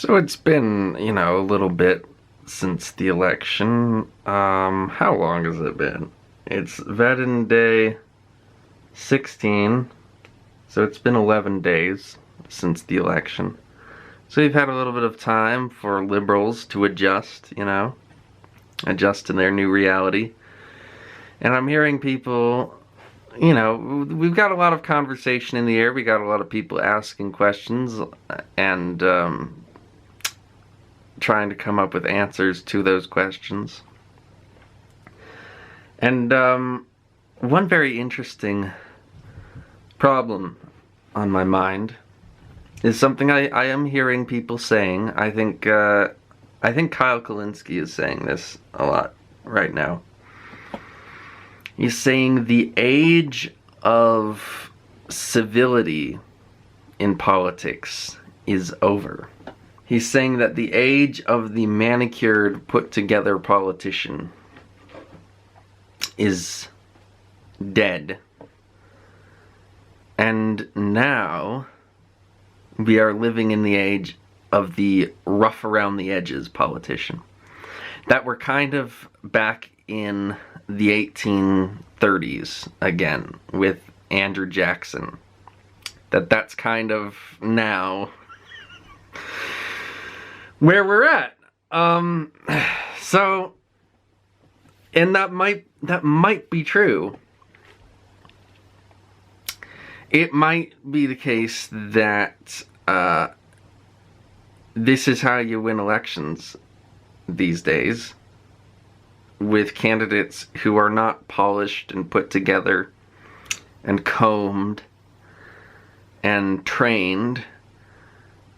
So it's been, a little bit since the election. How long has it been? It's VEDN Day 16, so it's been 11 days since the election. So you've had a little bit of time for liberals to adjust, adjust to their new reality. And I'm hearing people, we've got a lot of conversation in the air. We got a lot of people asking questions and trying to come up with answers to those questions. And one very interesting problem on my mind is something I am hearing people saying. I think Kyle Kulinski is saying this a lot right now. He's saying the age of civility in politics is over. He's saying that the age of the manicured, put-together politician is dead. And now we are living in the age of the rough-around-the-edges politician. That we're kind of back in the 1830s again with Andrew Jackson. That's kind of now where we're at. So, and that might be true. It might be the case that this is how you win elections these days, with candidates who are not polished and put together and combed and trained,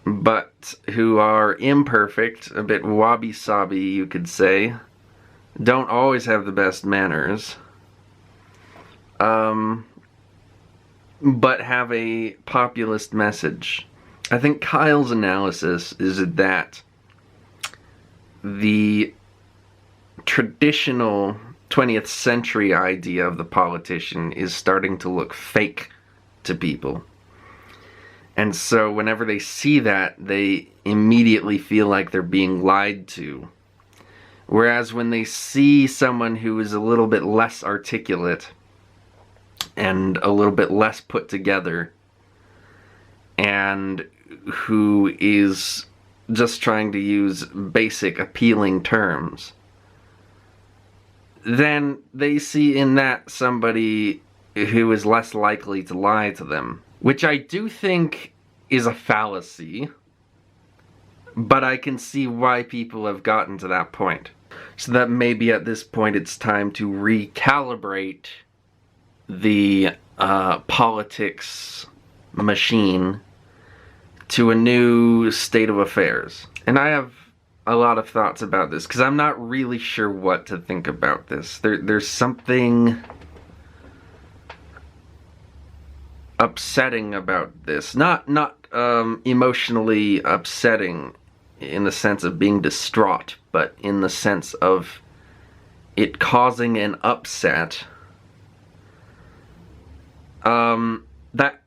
but who are imperfect, a bit wabi-sabi, you could say, don't always have the best manners, but have a populist message. I think Kyle's analysis is that the traditional 20th century idea of the politician is starting to look fake to people. And so whenever they see that, they immediately feel like they're being lied to. Whereas when they see someone who is a little bit less articulate and a little bit less put together, and who is just trying to use basic appealing terms, then they see in that somebody who is less likely to lie to them. Which I do think is a fallacy, but I can see why people have gotten to that point. So that maybe at this point it's time to recalibrate the politics machine to a new state of affairs. And I have a lot of thoughts about this, because I'm not really sure what to think about this. There's something upsetting about this. Not emotionally upsetting in the sense of being distraught, but in the sense of it causing an upset that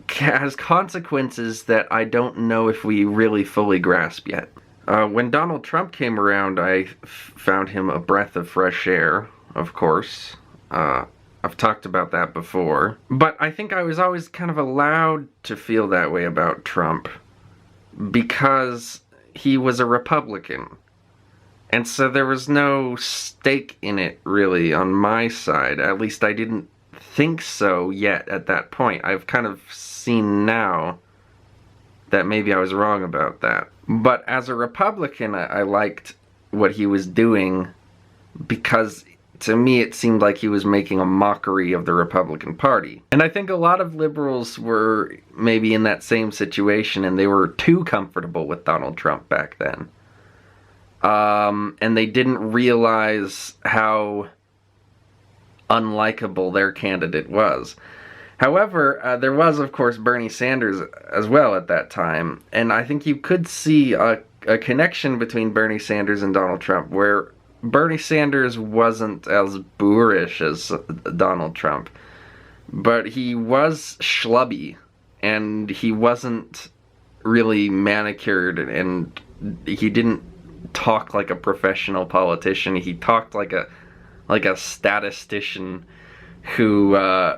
has consequences that I don't know if we really fully grasp yet. When Donald Trump came around, I found him a breath of fresh air, of course. I've talked about that before. But I think I was always kind of allowed to feel that way about Trump because he was a Republican. And so there was no stake in it, really, on my side. At least I didn't think so yet at that point. I've kind of seen now that maybe I was wrong about that. But as a Republican, I liked what he was doing because to me it seemed like he was making a mockery of the Republican Party. And I think a lot of liberals were maybe in that same situation, and they were too comfortable with Donald Trump back then. And they didn't realize how unlikable their candidate was. However, there was, of course, Bernie Sanders as well at that time, and I think you could see a connection between Bernie Sanders and Donald Trump, where Bernie Sanders wasn't as boorish as Donald Trump, but he was schlubby, and he wasn't really manicured, and he didn't talk like a professional politician. He talked like a statistician who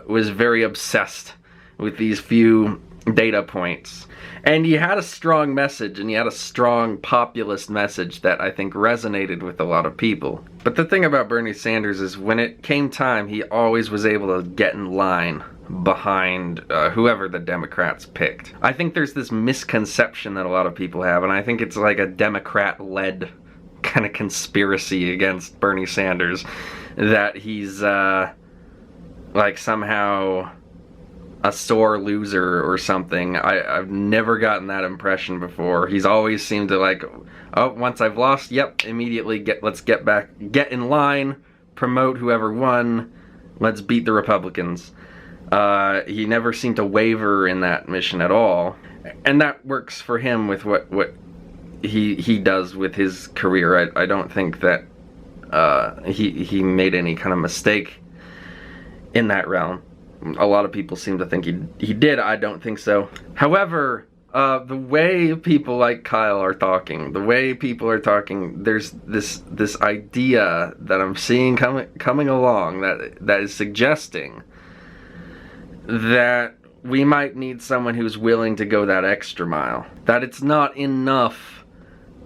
was very obsessed with these few data points. And he had a strong message, and he had a strong populist message that I think resonated with a lot of people. But the thing about Bernie Sanders is when it came time, he always was able to get in line behind whoever the Democrats picked. I think there's this misconception that a lot of people have, and I think it's like a Democrat-led kind of conspiracy against Bernie Sanders, that he's like somehow a sore loser or something. I've never gotten that impression before. He's always seemed to like, oh, once I've lost, yep, immediately let's get back, get in line, promote whoever won, let's beat the Republicans. He never seemed to waver in that mission at all, and that works for him with what he does with his career. I don't think that he made any kind of mistake in that realm. A lot of people seem to think he did. I don't think so. However, the way people like Kyle are talking, there's this idea that I'm seeing coming along that is suggesting that we might need someone who's willing to go that extra mile. That it's not enough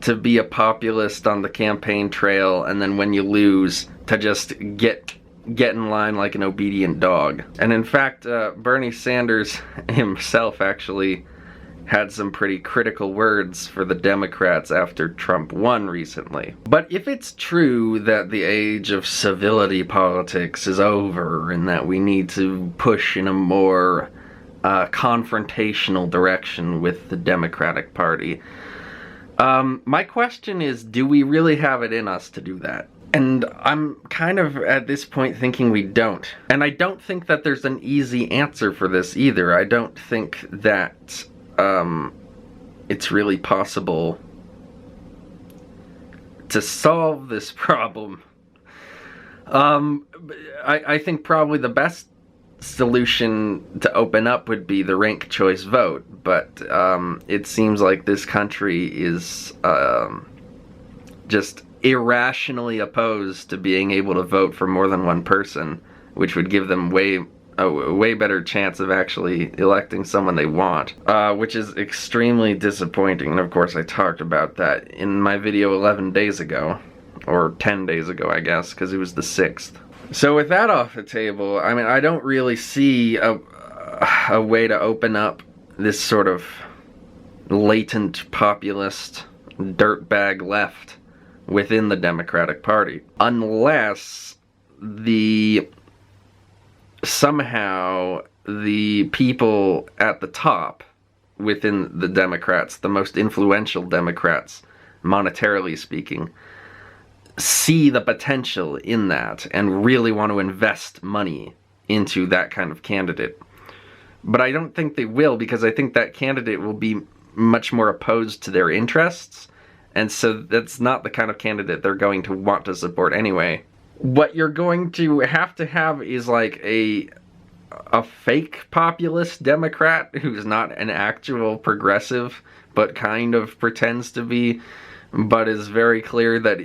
to be a populist on the campaign trail, and then when you lose, to just get in line like an obedient dog. And in fact, Bernie Sanders himself actually had some pretty critical words for the Democrats after Trump won recently. But if it's true that the age of civility politics is over and that we need to push in a more confrontational direction with the Democratic Party, my question is, do we really have it in us to do that? And I'm kind of at this point thinking we don't. And I don't think that there's an easy answer for this either. I don't think that it's really possible to solve this problem. I think probably the best solution to open up would be the ranked choice vote, but it seems like this country is just irrationally opposed to being able to vote for more than one person, which would give them a way better chance of actually electing someone they want, which is extremely disappointing. And of course I talked about that in my video 11 days ago, or 10 days ago I guess, because it was the 6th. So with that off the table, I mean, I don't really see a way to open up this sort of latent populist dirtbag left within the Democratic Party, unless somehow the people at the top within the Democrats, the most influential Democrats, monetarily speaking, see the potential in that and really want to invest money into that kind of candidate. But I don't think they will, because I think that candidate will be much more opposed to their interests, and so that's not the kind of candidate they're going to want to support anyway. What you're going to have is like a fake populist Democrat who's not an actual progressive, but kind of pretends to be, but is very clear that,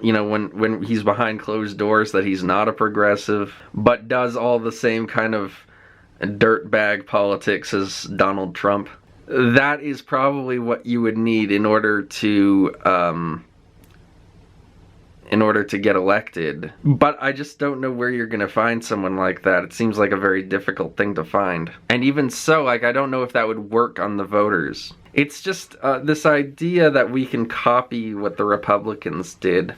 you know, when he's behind closed doors, that he's not a progressive, but does all the same kind of dirtbag politics as Donald Trump. That is probably what you would need in order to get elected. But I just don't know where you're gonna find someone like that. It seems like a very difficult thing to find. And even so, like, I don't know if that would work on the voters. It's just this idea that we can copy what the Republicans did.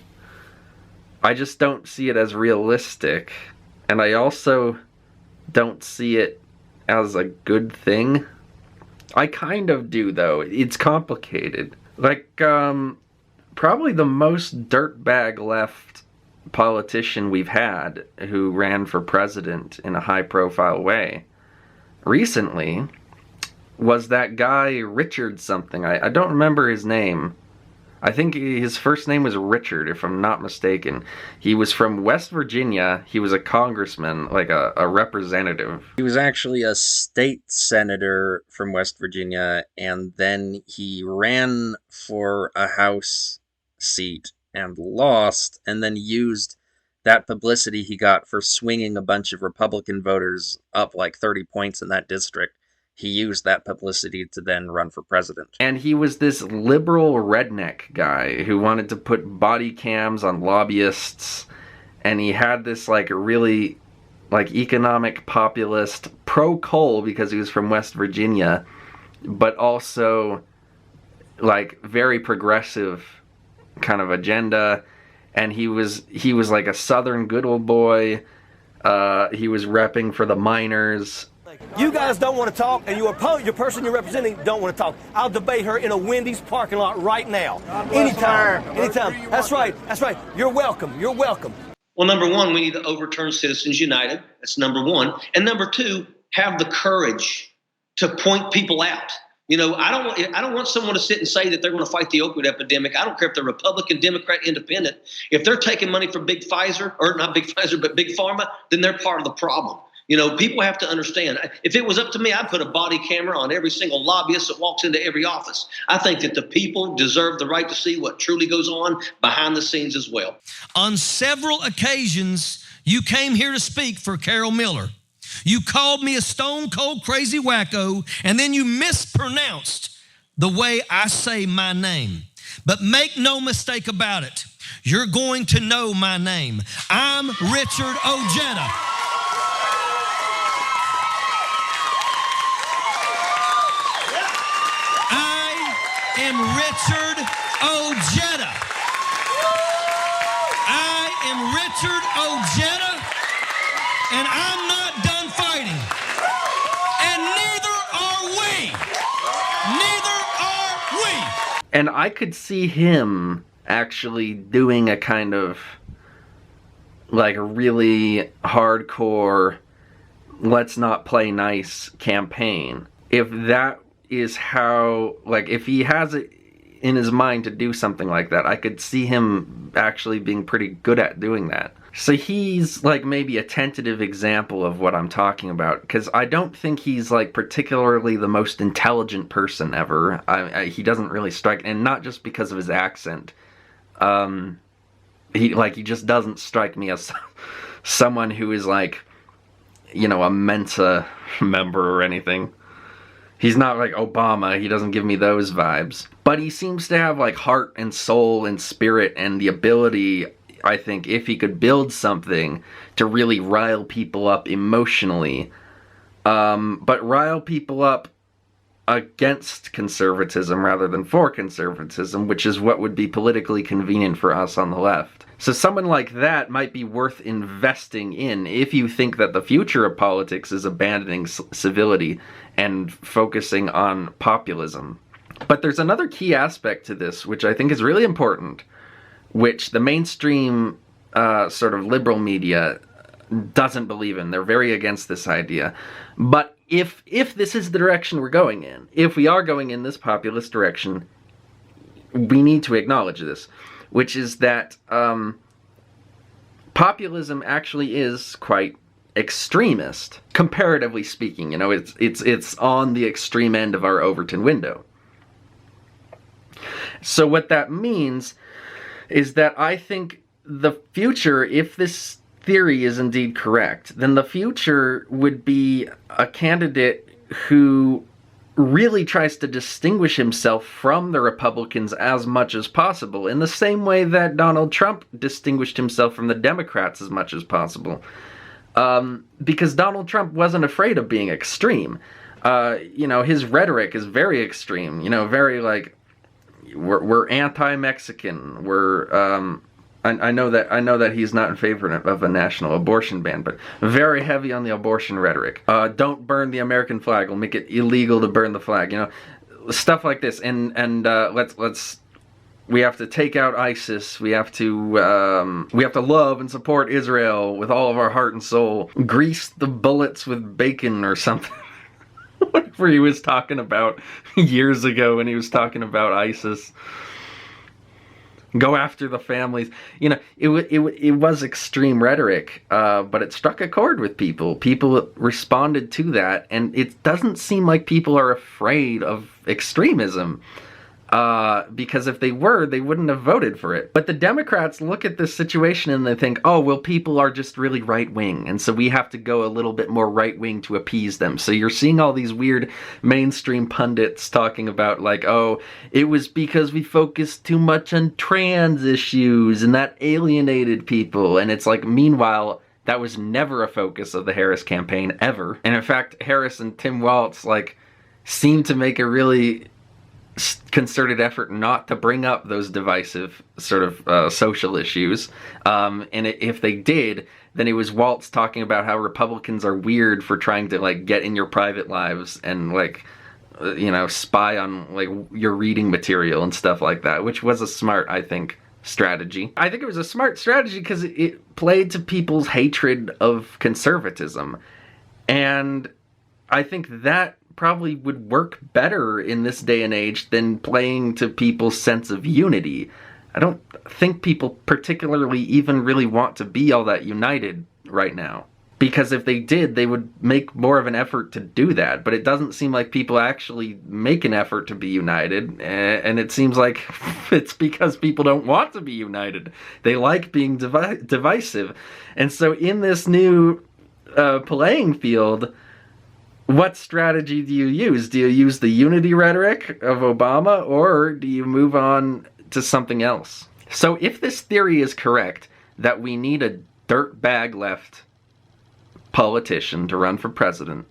I just don't see it as realistic. And I also don't see it as a good thing. I kind of do, though. It's complicated. Like, probably the most dirtbag left politician we've had who ran for president in a high-profile way recently was that guy Richard something. I don't remember his name, I think his first name was Richard, if I'm not mistaken. He was from West Virginia. He was a congressman, like a representative. He was actually a state senator from West Virginia, and then he ran for a House seat and lost, and then used that publicity he got for swinging a bunch of Republican voters up like 30 points in that district. He used that publicity to then run for president. And he was this liberal redneck guy who wanted to put body cams on lobbyists, and he had this like really like economic populist pro-coal because he was from West Virginia, but also like very progressive kind of agenda. And he was like a Southern good old boy. He was repping for the miners. You guys don't want to talk, and your person you're representing don't want to talk. I'll debate her in a Wendy's parking lot right now. Anytime. That's right. You're welcome. Well, number one, we need to overturn Citizens United. That's number one. And number two, have the courage to point people out. You know, I don't want someone to sit and say that they're going to fight the opioid epidemic. I don't care if they're Republican, Democrat, Independent. If they're taking money from Big Pfizer, or not Big Pfizer, but Big Pharma, then they're part of the problem. You know, people have to understand. If it was up to me, I'd put a body camera on every single lobbyist that walks into every office. I think that the people deserve the right to see what truly goes on behind the scenes as well. On several occasions, you came here to speak for Carol Miller. You called me a stone cold crazy wacko, and then you mispronounced the way I say my name. But make no mistake about it, you're going to know my name. I'm Richard Ojeda. I am Richard Ojeda. I am Richard Ojeda, and I'm not done fighting. And neither are we. Neither are we. And I could see him actually doing a kind of like a really hardcore let's not play nice campaign. If that is how, like, if he has it in his mind to do something like that, I could see him actually being pretty good at doing that. So he's like maybe a tentative example of what I'm talking about, because I don't think he's like particularly the most intelligent person ever. He doesn't really strike, and not just because of his accent. He just doesn't strike me as someone who is like, you know, a Mensa member or anything. He's not like Obama. He doesn't give me those vibes. But he seems to have like heart and soul and spirit and the ability, I think, if he could build something, to really rile people up emotionally. But rile people up against conservatism rather than for conservatism, which is what would be politically convenient for us on the left. So someone like that might be worth investing in if you think that the future of politics is abandoning civility and focusing on populism. But there's another key aspect to this, which I think is really important, which the mainstream sort of liberal media doesn't believe in. They're very against this idea. But if this is the direction we're going in, if we are going in this populist direction, we need to acknowledge this, which is that populism actually is quite extremist, comparatively speaking. You know, it's on the extreme end of our Overton window. So what that means is that I think the future, if this theory is indeed correct, then the future would be a candidate who really tries to distinguish himself from the Republicans as much as possible, in the same way that Donald Trump distinguished himself from the Democrats as much as possible. Because Donald Trump wasn't afraid of being extreme. You know, his rhetoric is very extreme, you know, very like, we're anti-Mexican, I know that he's not in favor of a national abortion ban, but very heavy on the abortion rhetoric. Don't burn the American flag. We'll make it illegal to burn the flag. You know, stuff like this. And we have to take out ISIS. We have to love and support Israel with all of our heart and soul. Grease the bullets with bacon or something. Whatever he was talking about years ago when he was talking about ISIS. Go after the families. You know, it was extreme rhetoric, but it struck a chord with people. People responded to that, and it doesn't seem like people are afraid of extremism. Because if they were, they wouldn't have voted for it. But the Democrats look at this situation and they think, oh, well, people are just really right-wing, and so we have to go a little bit more right-wing to appease them. So you're seeing all these weird mainstream pundits talking about, like, oh, it was because we focused too much on trans issues and that alienated people. And it's like, meanwhile, that was never a focus of the Harris campaign, ever. And in fact, Harris and Tim Walz, like, seem to make a really concerted effort not to bring up those divisive sort of social issues. And if they did, then it was Waltz talking about how Republicans are weird for trying to, like, get in your private lives and, like, you know, spy on, like, your reading material and stuff like that, which was a smart, I think, strategy. I think it was a smart strategy because it played to people's hatred of conservatism. And I think that probably would work better in this day and age than playing to people's sense of unity. I don't think people particularly even really want to be all that united right now. Because if they did, they would make more of an effort to do that. But it doesn't seem like people actually make an effort to be united. And it seems like it's because people don't want to be united. They like being divisive. And so in this new playing field, what strategy do you use? Do you use the unity rhetoric of Obama, or do you move on to something else? So if this theory is correct, that we need a dirtbag left politician to run for president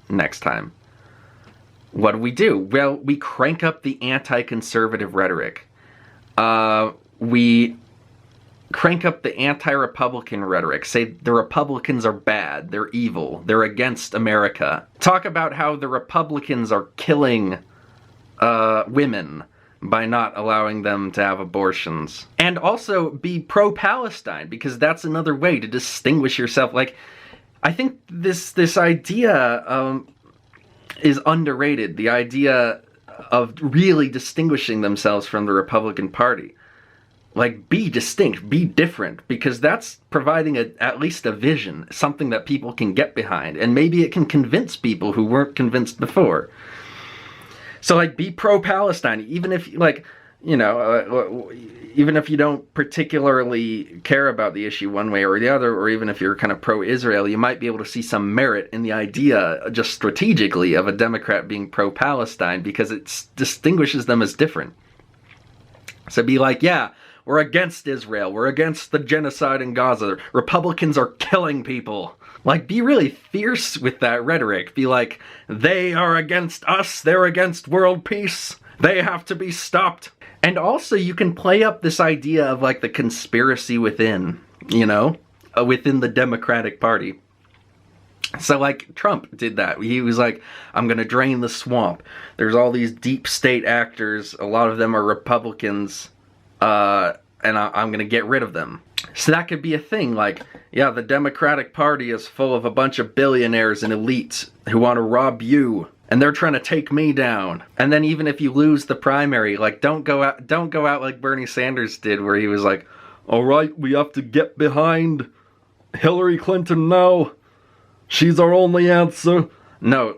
next time, what do? Well, we crank up the anti-conservative rhetoric. We crank up the anti-Republican rhetoric. Say the Republicans are bad, they're evil, they're against America. Talk about how the Republicans are killing women by not allowing them to have abortions. And also be pro-Palestine, because that's another way to distinguish yourself. Like, I think this idea is underrated, the idea of really distinguishing themselves from the Republican Party. Like, be distinct, be different, because that's providing at least a vision, something that people can get behind, and maybe it can convince people who weren't convinced before. So, like, be pro-Palestine, even if, like, you know, even if you don't particularly care about the issue one way or the other, or even if you're kind of pro-Israel, you might be able to see some merit in the idea, just strategically, of a Democrat being pro-Palestine, because it distinguishes them as different. So be like, yeah, we're against Israel. We're against the genocide in Gaza. Republicans are killing people. Like, be really fierce with that rhetoric. Be like, they are against us. They're against world peace. They have to be stopped. And also, you can play up this idea of, like, the conspiracy within, you know, within the Democratic Party. So, like, Trump did that. He was like, I'm going to drain the swamp. There's all these deep state actors. A lot of them are Republicans. And I'm going to get rid of them. So that could be a thing, like, yeah, the Democratic Party is full of a bunch of billionaires and elites who want to rob you, and they're trying to take me down. And then even if you lose the primary, like, don't go out like Bernie Sanders did, where he was like, all right, we have to get behind Hillary Clinton now. She's our only answer. No,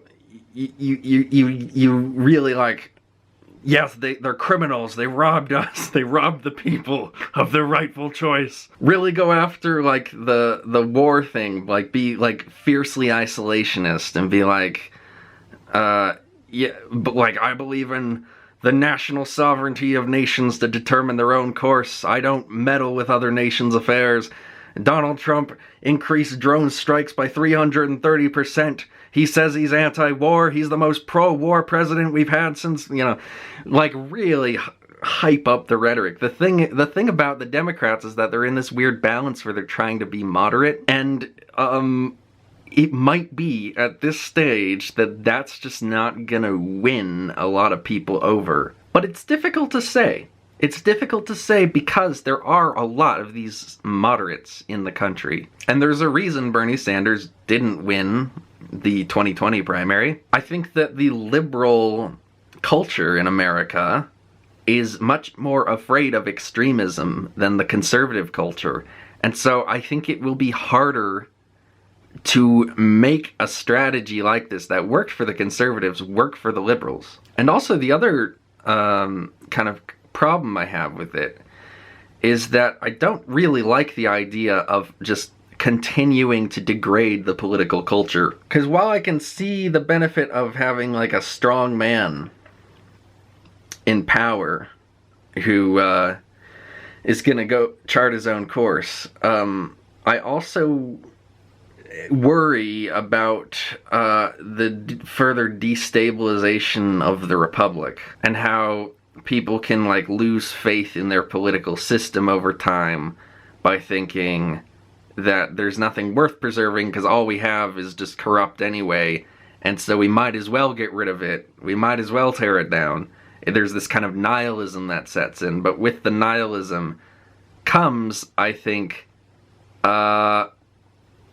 you really, like, yes, they're criminals. They robbed us. They robbed the people of their rightful choice. Really go after, like, the war thing. Like, be, like, fiercely isolationist and be like, yeah, but, like, I believe in the national sovereignty of nations to determine their own course. I don't meddle with other nations' affairs. Donald Trump increased drone strikes by 330%. He says he's anti-war. He's the most pro-war president we've had since, you know, like, really hype up the rhetoric. The thing about the Democrats is that they're in this weird balance where they're trying to be moderate, and it might be at this stage that that's just not gonna win a lot of people over. But it's difficult to say. It's difficult to say because there are a lot of these moderates in the country. And there's a reason Bernie Sanders didn't win the 2020 primary. I think that the liberal culture in America is much more afraid of extremism than the conservative culture. And so I think it will be harder to make a strategy like this that worked for the conservatives work for the liberals. And also the other kind of problem I have with it is that I don't really like the idea of just continuing to degrade the political culture. Because while I can see the benefit of having like a strong man in power who is going to go chart his own course, I also worry about the further destabilization of the republic and how people can like lose faith in their political system over time by thinking that there's nothing worth preserving because all we have is just corrupt anyway, and so we might as well get rid of it. We might as well tear it down. There's this kind of nihilism that sets in, but with the nihilism comes, I think, a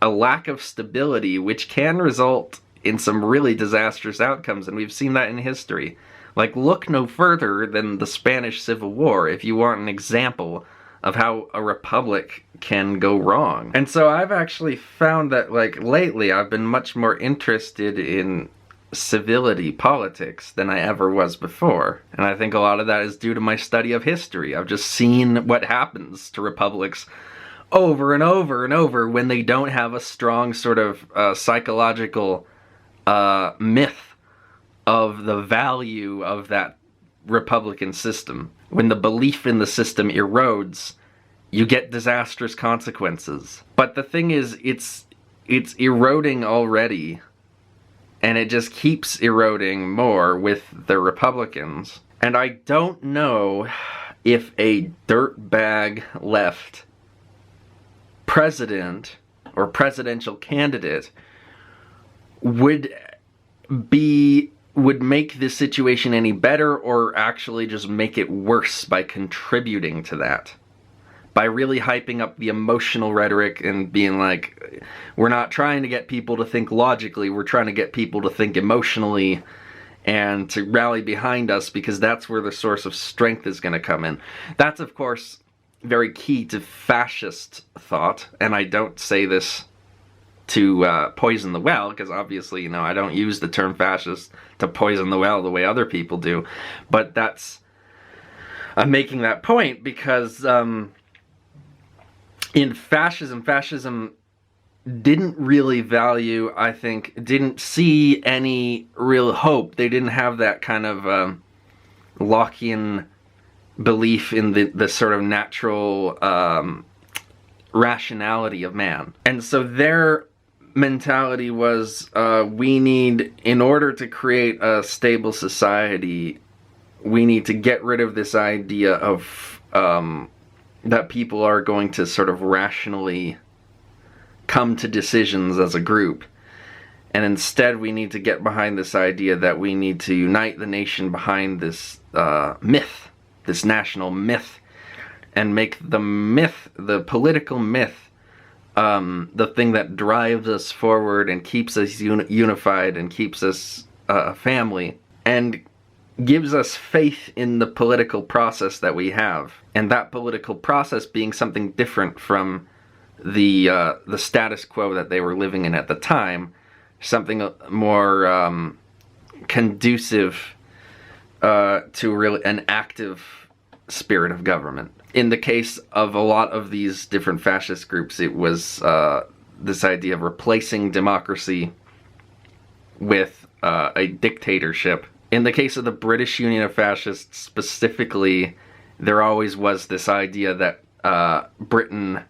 lack of stability, which can result in some really disastrous outcomes, and we've seen that in history. Like, look no further than the Spanish Civil War if you want an example of how a republic can go wrong. And so I've actually found that, like, lately I've been much more interested in civility politics than I ever was before. And I think a lot of that is due to my study of history. I've just seen what happens to republics over and over and over when they don't have a strong sort of psychological myth of the value of that republican system. When the belief in the system erodes, you get disastrous consequences. But the thing is, it's eroding already, and it just keeps eroding more with the Republicans. And I don't know if a dirtbag left president or presidential candidate would make this situation any better, or actually just make it worse by contributing to that. By really hyping up the emotional rhetoric and being like, we're not trying to get people to think logically, we're trying to get people to think emotionally and to rally behind us, because that's where the source of strength is going to come in. That's, of course, very key to fascist thought, and I don't say this to poison the well, because obviously, you know, I don't use the term fascist to poison the well the way other people do, but I'm making that point because in fascism didn't really value, I think, didn't see any real hope. They didn't have that kind of Lockean belief in the sort of natural rationality of man. And so their mentality was, we need, in order to create a stable society, we need to get rid of this idea of that people are going to sort of rationally come to decisions as a group. And instead we need to get behind this idea that we need to unite the nation behind this myth, this national myth, and make the myth, the political myth, the thing that drives us forward and keeps us unified and keeps us a family, and gives us faith in the political process that we have. And that political process being something different from the status quo that they were living in at the time, something more conducive to really an active spirit of government. In the case of a lot of these different fascist groups, it was this idea of replacing democracy with a dictatorship. In the case of the British Union of Fascists specifically, there always was this idea that Britain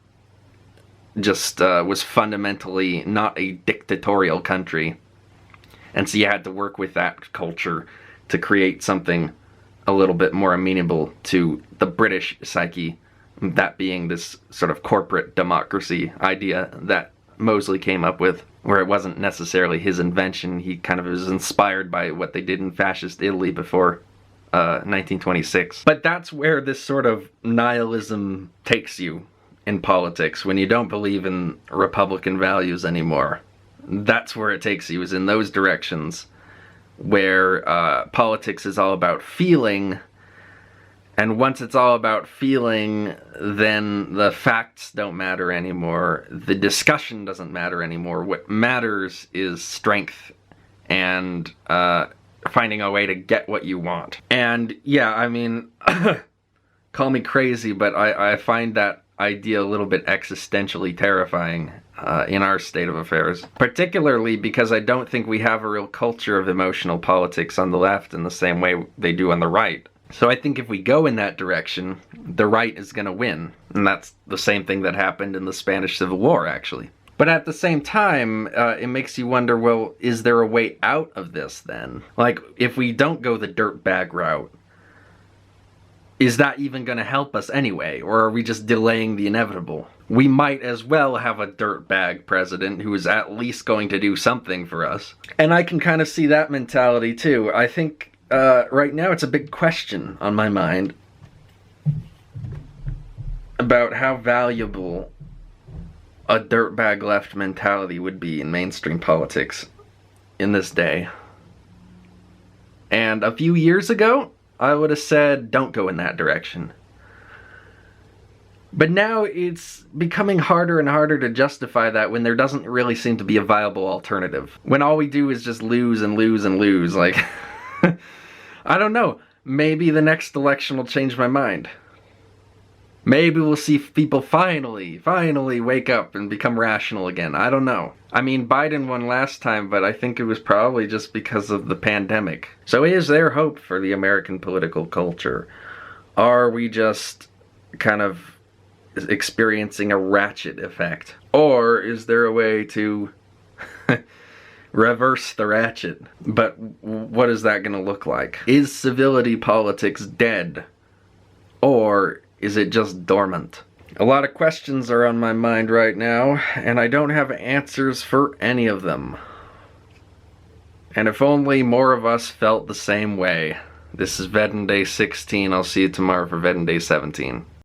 just was fundamentally not a dictatorial country. And so you had to work with that culture to create something a little bit more amenable to the British psyche, that being this sort of corporate democracy idea that Mosley came up with, where it wasn't necessarily his invention. He kind of was inspired by what they did in fascist Italy before 1926. But that's where this sort of nihilism takes you in politics, when you don't believe in Republican values anymore. That's where it takes you, is in those directions, where politics is all about feeling And once it's all about feeling, then the facts don't matter anymore. The discussion doesn't matter anymore. What matters is strength and finding a way to get what you want. And yeah, I mean, call me crazy, but I find that idea a little bit existentially terrifying in our state of affairs. Particularly because I don't think we have a real culture of emotional politics on the left in the same way they do on the right. So I think if we go in that direction, the right is going to win. And that's the same thing that happened in the Spanish Civil War, actually. But at the same time, it makes you wonder, well, is there a way out of this then? Like, if we don't go the dirtbag route, is that even going to help us anyway? Or are we just delaying the inevitable? We might as well have a dirtbag president who is at least going to do something for us. And I can kind of see that mentality too. I think right now it's a big question on my mind about how valuable a dirtbag left mentality would be in mainstream politics in this day. And a few years ago, I would have said, don't go in that direction. But now it's becoming harder and harder to justify that when there doesn't really seem to be a viable alternative. When all we do is just lose and lose and lose, like, I don't know. Maybe the next election will change my mind. Maybe we'll see people finally wake up and become rational again. I don't know. I mean, Biden won last time, but I think it was probably just because of the pandemic. So is there hope for the American political culture? Are we just kind of experiencing a ratchet effect? Or is there a way to reverse the ratchet? But what is that going to look like? Is civility politics dead? Or is it just dormant? A lot of questions are on my mind right now, and I don't have answers for any of them. And if only more of us felt the same way. This is VEDN Day 16. I'll see you tomorrow for VEDN Day 17.